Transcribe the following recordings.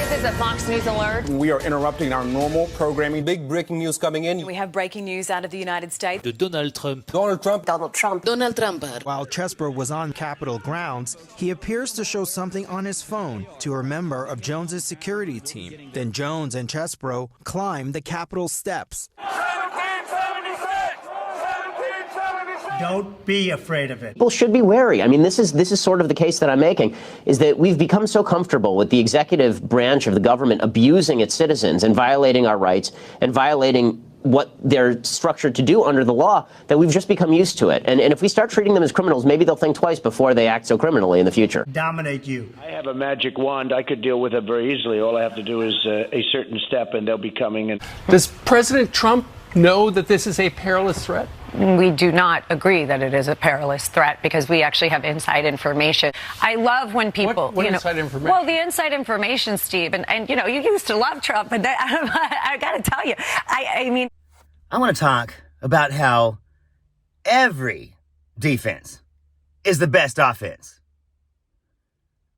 This is a Fox News alert. We are interrupting our normal programming. Big breaking news coming in. We have breaking news out of the United States. De Donald Trump. Donald Trump. Donald Trump. Donald Trump. While CHESEBRO was on Capitol grounds, he appears to show something on his phone to a member of Jones's security team. Then Jones and CHESEBRO climb the Capitol steps. 1776! Don't be afraid of it. People should be wary. I mean, this is sort of the case that I'm making, is that we've become so comfortable with the executive branch of the government abusing its citizens and violating our rights and violating what they're structured to do under the law, that we've just become used to it. And if we start treating them as criminals, maybe they'll think twice before they act so criminally in the future. Dominate you. I have a magic wand. I could deal with it very easily. All I have to do is a certain step, and they'll be coming. And does President Trump know that this is a perilous threat? We do not agree that it is a perilous threat because we actually have inside information. I love when people, what inside information? Well, the inside information, Steve, and you know, you used to love Trump, but I got to tell you, I mean, I want to talk about how every defense is the best offense.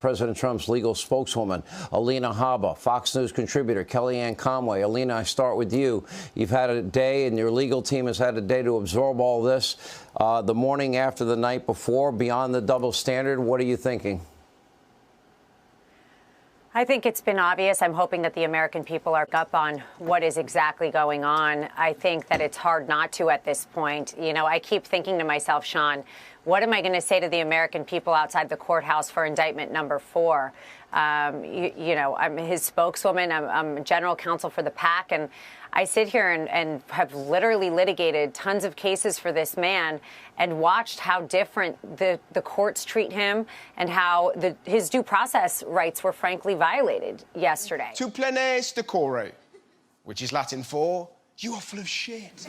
President Trump's legal spokeswoman, Alina Habba, Fox News contributor, Kellyanne Conway. Alina, I start with you. You've had a day, and your legal team has had a day to absorb all this. The morning after the night before, beyond the double standard, what are you thinking? I think it's been obvious. I'm hoping that the American people are up on what is exactly going on. I think that it's hard not to at this point. You know, I keep thinking to myself, Sean, what am I going to say to the American people outside the courthouse for indictment number 4? You know, I'm his spokeswoman. I'm general counsel for the PAC, and I sit here and have literally litigated tons of cases for this man and watched how different the courts treat him and how his due process rights were frankly violated yesterday. Tu planes decore, which is Latin for you are full of shit.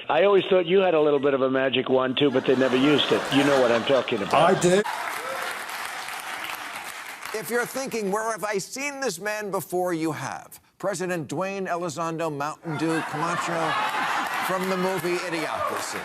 I always thought you had a little bit of a magic wand, too, but they never used it. You know what I'm talking about. I did. If you're thinking, where have I seen this man before, you have. President Dwayne Elizondo Mountain Dew Camacho from the movie Idiocracy.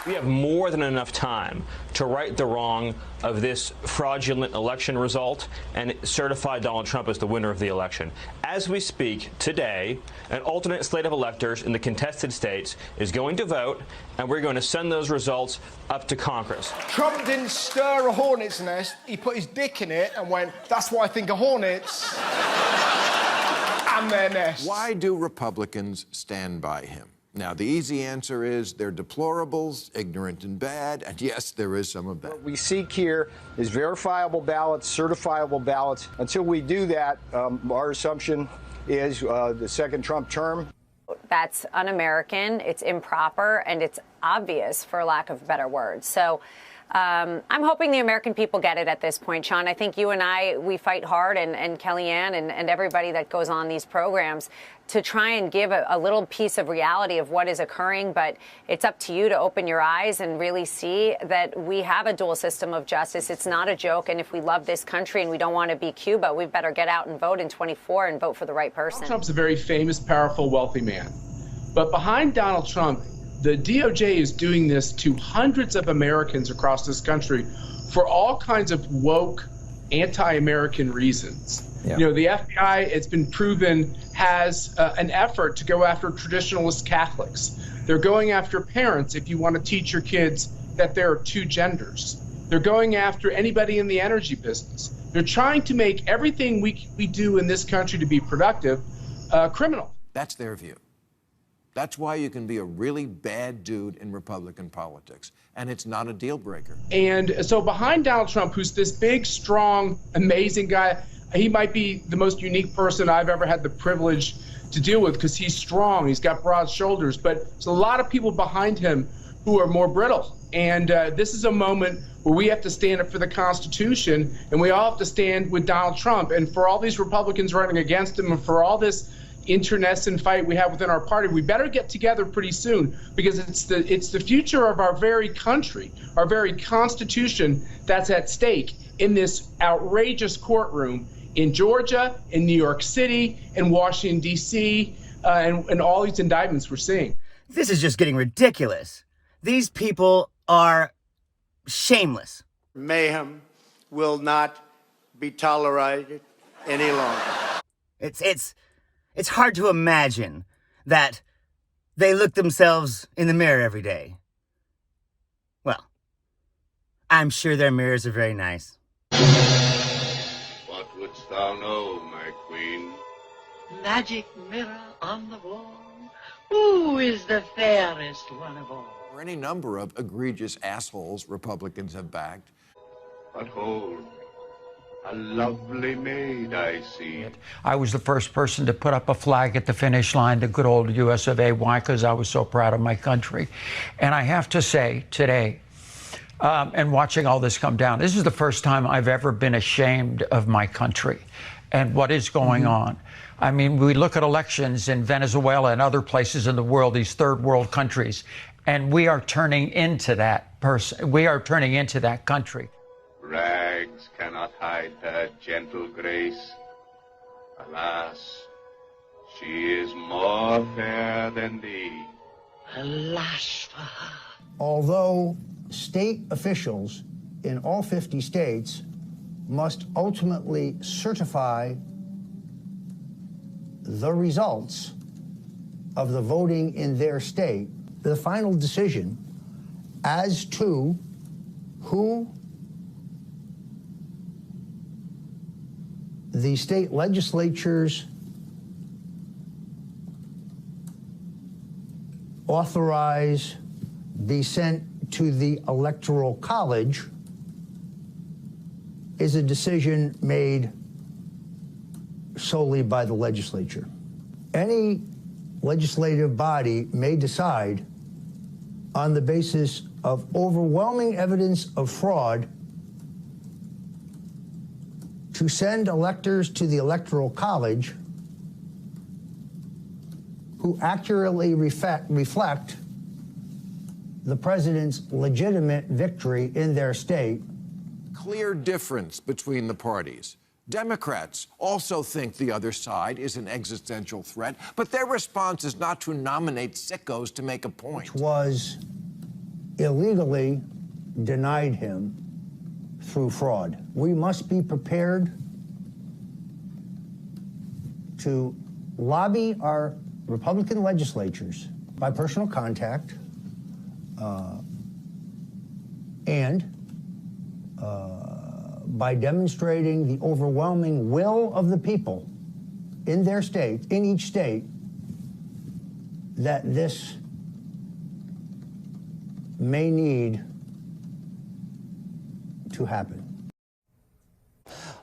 We have more than enough time to right the wrong of this fraudulent election result and certify Donald Trump as the winner of the election. As we speak today, an alternate slate of electors in the contested states is going to vote, and we're going to send those results up to Congress. Trump didn't stir a hornet's nest. He put his dick in it and went, that's why I think of hornets. And their nests. Why do Republicans stand by him? Now, the easy answer is they're deplorables, ignorant and bad, and yes, there is some of that. What we seek here is verifiable ballots, certifiable ballots. Until we do that, our assumption is the second Trump term. That's un-American, it's improper, and it's obvious, for lack of better words. So I'm hoping the American people get it at this point, Sean. I think you and I, we fight hard, and Kellyanne and everybody that goes on these programs to try and give a little piece of reality of what is occurring. But it's up to you to open your eyes and really see that we have a dual system of justice. It's not a joke. And if we love this country and we don't want to be Cuba, we better get out and vote in 24 and vote for the right person. Donald Trump's a very famous, powerful, wealthy man. But behind Donald Trump, the DOJ is doing this to hundreds of Americans across this country for all kinds of woke, anti-American reasons. Yeah. You know, the FBI, it's been proven, has an effort to go after traditionalist Catholics. They're going after parents if you want to teach your kids that there are two genders. They're going after anybody in the energy business. They're trying to make everything we do in this country to be productive criminal. That's their view. That's why you can be a really bad dude in Republican politics, and it's not a deal breaker. And so behind Donald Trump, who's this big, strong, amazing guy, he might be the most unique person I've ever had the privilege to deal with because he's strong, he's got broad shoulders, but there's a lot of people behind him who are more brittle. And this is a moment where we have to stand up for the Constitution, and we all have to stand with Donald Trump. And for all these Republicans running against him, and for all this internecine fight we have within our party, we better get together pretty soon, because it's the future of our very country, our very Constitution that's at stake in this outrageous courtroom in Georgia, in New York City, in Washington, D.C., and all these indictments we're seeing. This is just getting ridiculous. These people are shameless. Mayhem will not be tolerated any longer. It's hard to imagine that they look themselves in the mirror every day. Well, I'm sure their mirrors are very nice. What wouldst thou know, my queen? Magic mirror on the wall, who is the fairest one of all? Or any number of egregious assholes Republicans have backed. But hold, a lovely maid I see. I was the first person to put up a flag at the finish line, the good old US of A. Why? Because I was so proud of my country. And I have to say today, and watching all this come down, this is the first time I've ever been ashamed of my country and what is going on. I mean, we look at elections in Venezuela and other places in the world, these third world countries, and we are turning into that person. We are turning into that country. Rags cannot hide her gentle grace. Alas, she is more fair than thee. Alas for her. Although state officials in all 50 states must ultimately certify the results of the voting in their state, the final decision as to who the state legislatures authorize be sent to the Electoral College is a decision made solely by the legislature. Any legislative body may decide on the basis of overwhelming evidence of fraud to send electors to the Electoral College who accurately reflect the president's legitimate victory in their state. Clear difference between the parties. Democrats also think the other side is an existential threat, but their response is not to nominate sickos to make a point. Which was illegally denied him through fraud. We must be prepared to lobby our Republican legislatures by personal contact and by demonstrating the overwhelming will of the people in their state, in each state, that this may need to happen.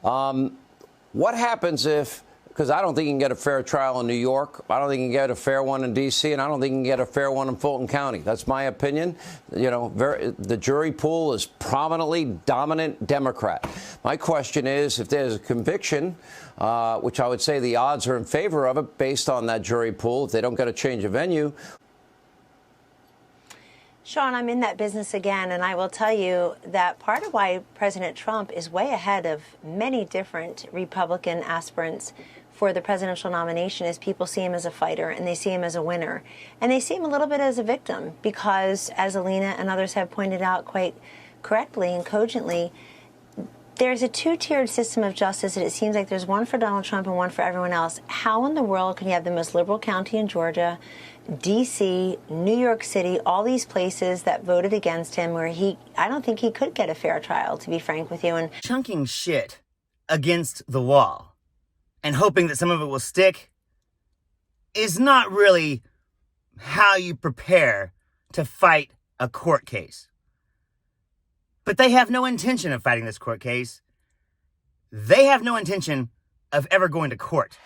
What happens if, because I don't think you can get a fair trial in New York, I don't think you can get a fair one in D.C., and I don't think you can get a fair one in Fulton County. That's my opinion. You know, the jury pool is prominently dominant Democrat. My question is, if there's a conviction, which I would say the odds are in favor of it based on that jury pool, if they don't get a change of venue. Sean, I'm in that business again, and I will tell you that part of why President Trump is way ahead of many different Republican aspirants for the presidential nomination is people see him as a fighter and they see him as a winner. And they see him a little bit as a victim because, as Alina and others have pointed out quite correctly and cogently, there's a two-tiered system of justice, and it seems like there's one for Donald Trump and one for everyone else. How in the world can you have the most liberal county in Georgia, D.C., New York City, all these places that voted against him where I don't think he could get a fair trial, to be frank with you. And chunking shit against the wall and hoping that some of it will stick is not really how you prepare to fight a court case. But they have no intention of fighting this court case. They have no intention of ever going to court.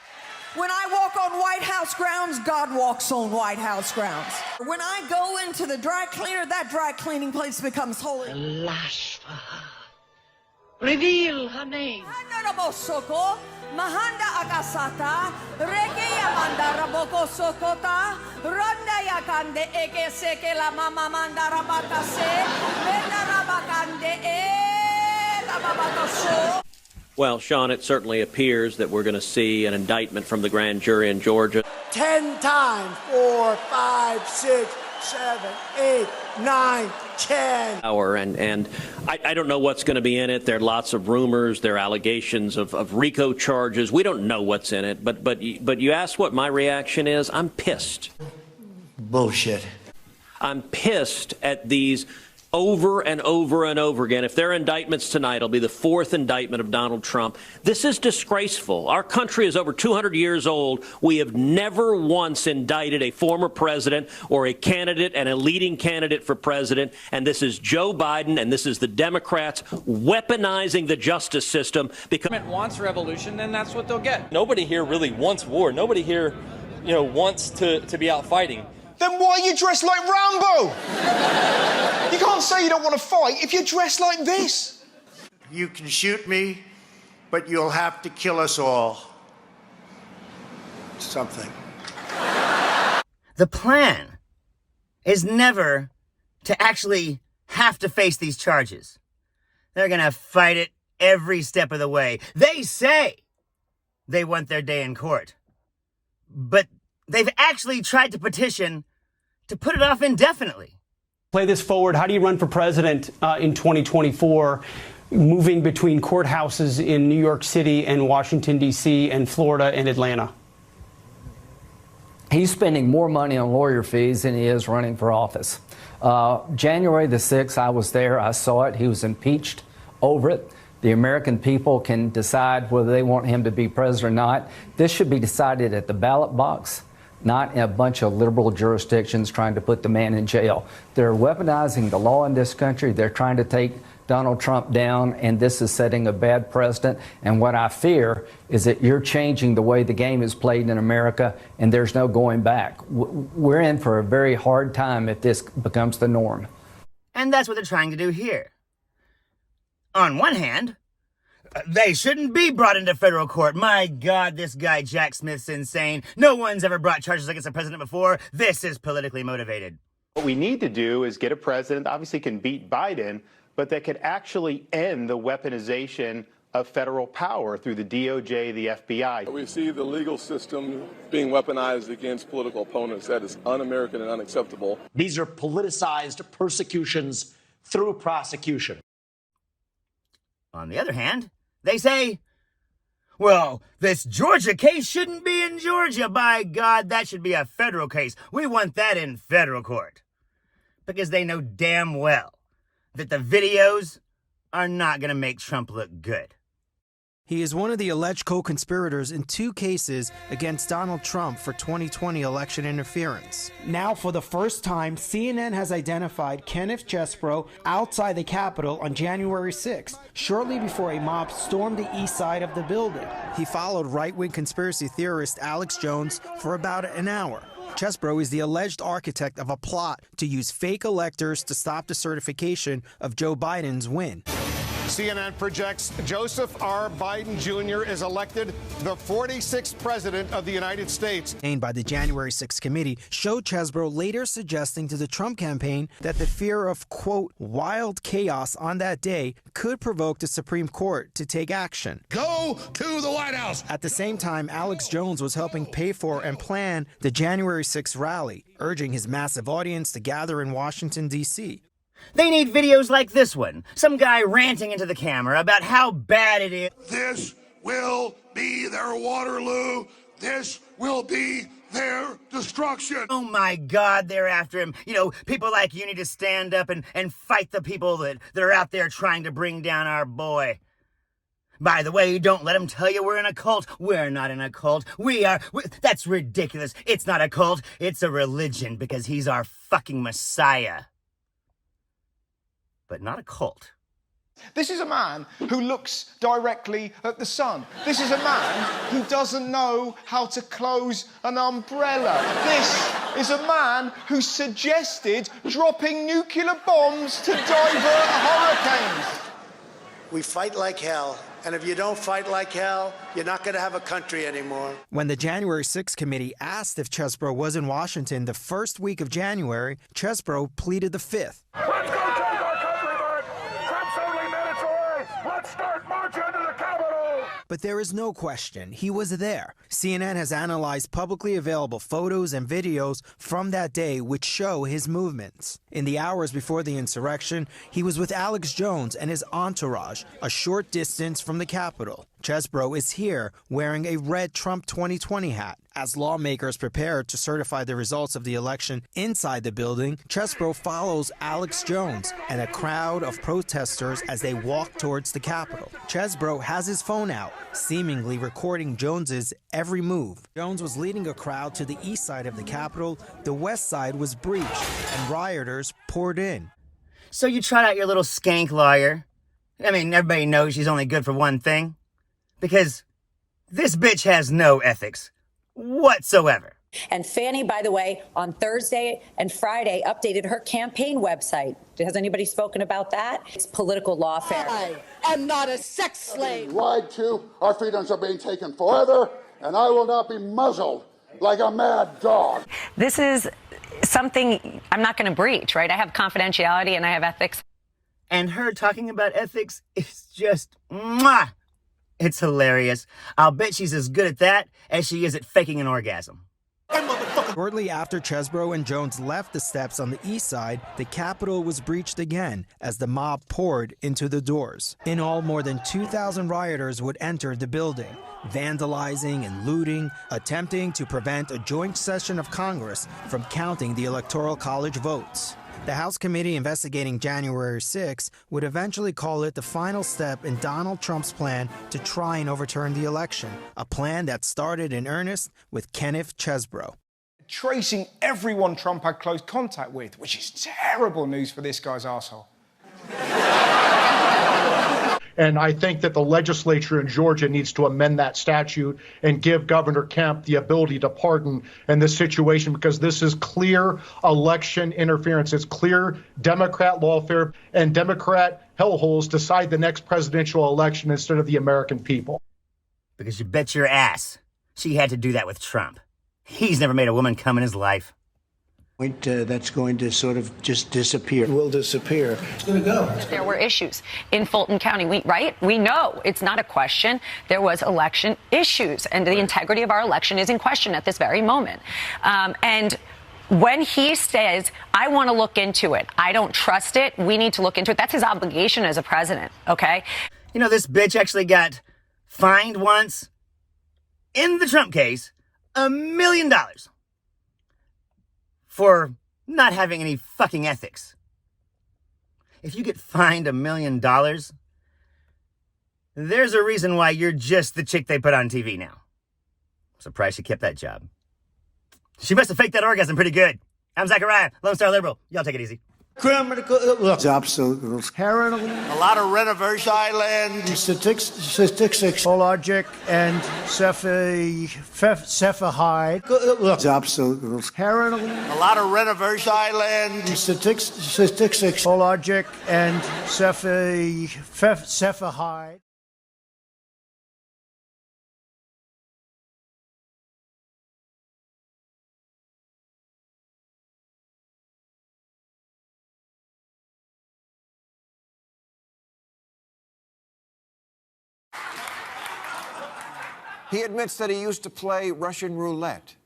When I walk on White House grounds, God walks on White House grounds. When I go into the dry cleaner, that dry cleaning place becomes holy. Alas for her. Reveal her name. Mahanda akasata, reke yamanda raboko sokota, ronda yakande eke seke la mama manda rabakase, menda rabakande e rababakaso. Well, Sean, it certainly appears that we're going to see an indictment from the grand jury in Georgia. 10 times, 4, 5, 6, 7, 8, 9, 10. And I don't know what's going to be in it. There are lots of rumors. There are allegations of RICO charges. We don't know what's in it. But you asked what my reaction is. I'm pissed. Bullshit. I'm pissed at these over and over and over again. If there are indictments tonight, it'll be the fourth indictment of Donald Trump. This is disgraceful. Our country is over 200 years old. We have never once indicted a former president or a candidate and a leading candidate for president. And this is Joe Biden and this is the Democrats weaponizing the justice system because wants revolution, then that's what they'll get. Nobody here really wants war. Nobody here, wants to be out fighting. Then why are you dressed like Rambo? You can't say you don't want to fight if you're dressed like this. You can shoot me, but you'll have to kill us all. Something. The plan is never to actually have to face these charges. They're going to fight it every step of the way. They say they want their day in court, but they've actually tried to petition to put it off indefinitely. Play this forward. How do you run for president in 2024, moving between courthouses in New York City and Washington, D.C. and Florida and Atlanta? He's spending more money on lawyer fees than he is running for office. January the 6th, I was there. I saw it. He was impeached over it. The American people can decide whether they want him to be president or not. This should be decided at the ballot box, not in a bunch of liberal jurisdictions trying to put the man in jail. They're weaponizing the law in this country. They're trying to take Donald Trump down, and this is setting a bad precedent. And what I fear is that you're changing the way the game is played in America, and there's no going back. We're in for a very hard time if this becomes the norm. And that's what they're trying to do here. On one hand, they shouldn't be brought into federal court. My God, this guy Jack Smith's insane. No one's ever brought charges against a president before. This is politically motivated. What we need to do is get a president that obviously can beat Biden, but that could actually end the weaponization of federal power through the DOJ, the FBI. We see the legal system being weaponized against political opponents. That is un-American and unacceptable. These are politicized persecutions through prosecution. On the other hand, they say, well, this Georgia case shouldn't be in Georgia. By God, that should be a federal case. We want that in federal court. Because they know damn well that the videos are not going to make Trump look good. He is one of the alleged co-conspirators in 2 cases against Donald Trump for 2020 election interference. Now, for the first time, CNN has identified Kenneth CHESEBRO outside the Capitol on January 6th, shortly before a mob stormed the east side of the building. He followed right-wing conspiracy theorist Alex Jones for about an hour. CHESEBRO is the alleged architect of a plot to use fake electors to stop the certification of Joe Biden's win. CNN projects Joseph R. Biden Jr. is elected the 46th president of the United States. By the January 6th committee showed CHESEBRO later suggesting to the Trump campaign that the fear of, quote, wild chaos on that day could provoke the Supreme Court to take action. Go to the White House. At the same time, Alex Jones was helping pay for and plan the January 6th rally, urging his massive audience to gather in Washington, D.C. They need videos like this one. Some guy ranting into the camera about how bad it is. This will be their Waterloo. This will be their destruction. Oh my God, they're after him. You know, people like you need to stand up and fight the people that are out there trying to bring down our boy. By the way, don't let them tell you we're in a cult. We're not in a cult. That's ridiculous. It's not a cult. It's a religion because he's our fucking Messiah. But not a cult. This is a man who looks directly at the sun. This is a man who doesn't know how to close an umbrella. This is a man who suggested dropping nuclear bombs to divert hurricanes. We fight like hell, and if you don't fight like hell, you're not going to have a country anymore. When the January 6th committee asked if CHESEBRO was in Washington the first week of January, CHESEBRO pleaded the 5th. Let's go take our country back. Trump's only minutes away. Let's start marching to the Capitol. But there is no question he was there. CNN has analyzed publicly available photos and videos from that day which show his movements. In the hours before the insurrection, he was with Alex Jones and his entourage, a short distance from the Capitol. CHESEBRO is here wearing a red Trump 2020 hat. As lawmakers prepare to certify the results of the election inside the building, CHESEBRO follows Alex Jones and a crowd of protesters as they walk towards the Capitol. CHESEBRO has his phone out, seemingly recording Jones's every move. Jones was leading a crowd to the east side of the Capitol. The west side was breached, and rioters poured in. So you trot out your little skank lawyer. I mean, everybody knows she's only good for one thing. Because this bitch has no ethics whatsoever. And Fannie, by the way, on Thursday and Friday updated her campaign website. Has anybody spoken about that? It's political lawfare. I am not a sex slave. Lied to, our freedoms are being taken forever, and I will not be muzzled like a mad dog. This is something I'm not going to breach, right? I have confidentiality and I have ethics. And her talking about ethics is just mwah! It's hilarious. I'll bet she's as good at that as she is at faking an orgasm. Shortly after CHESEBRO and Jones left the steps on the east side, the Capitol was breached again as the mob poured into the doors. In all, more than 2,000 rioters would enter the building, vandalizing and looting, attempting to prevent a joint session of Congress from counting the Electoral College votes. The House committee investigating January 6 would eventually call it the final step in Donald Trump's plan to try and overturn the election, a plan that started in earnest with Kenneth CHESEBRO. Tracing everyone Trump had close contact with, which is terrible news for this guy's arsehole. And I think that the legislature in Georgia needs to amend that statute and give Governor Kemp the ability to pardon in this situation, because this is clear election interference. It's clear Democrat lawfare, and Democrat hellholes decide the next presidential election instead of the American people. Because you bet your ass she had to do that with Trump. He's never made a woman come in his life. That's going to sort of just disappear. It will disappear. It's going to go. There were issues in Fulton County, We know it's not a question. There was election issues, and the integrity of our election is in question at this very moment. And when he says, I want to look into it, I don't trust it, we need to look into it, that's his obligation as a president, okay? You know, this bitch actually got fined once, in the Trump case, $1 million. For not having any fucking ethics. If you get fined $1 million, there's a reason why you're just the chick they put on TV now. I'm surprised she kept that job. She must have faked that orgasm pretty good. I'm Zachariah, Lone Star Liberal. Y'all take it easy. Absolutely. A lot of renovation. Thailand. Statistics, logic, and cephahide. Absolutely. A lot of renovation. Thailand. Statistics, logic, and cephahide. He admits that he used to play Russian roulette.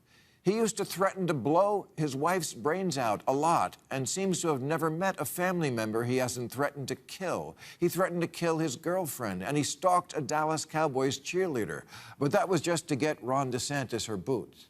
He used to threaten to blow his wife's brains out a lot and seems to have never met a family member he hasn't threatened to kill. He threatened to kill his girlfriend, and he stalked a Dallas Cowboys cheerleader. But that was just to get Ron DeSantis her boots.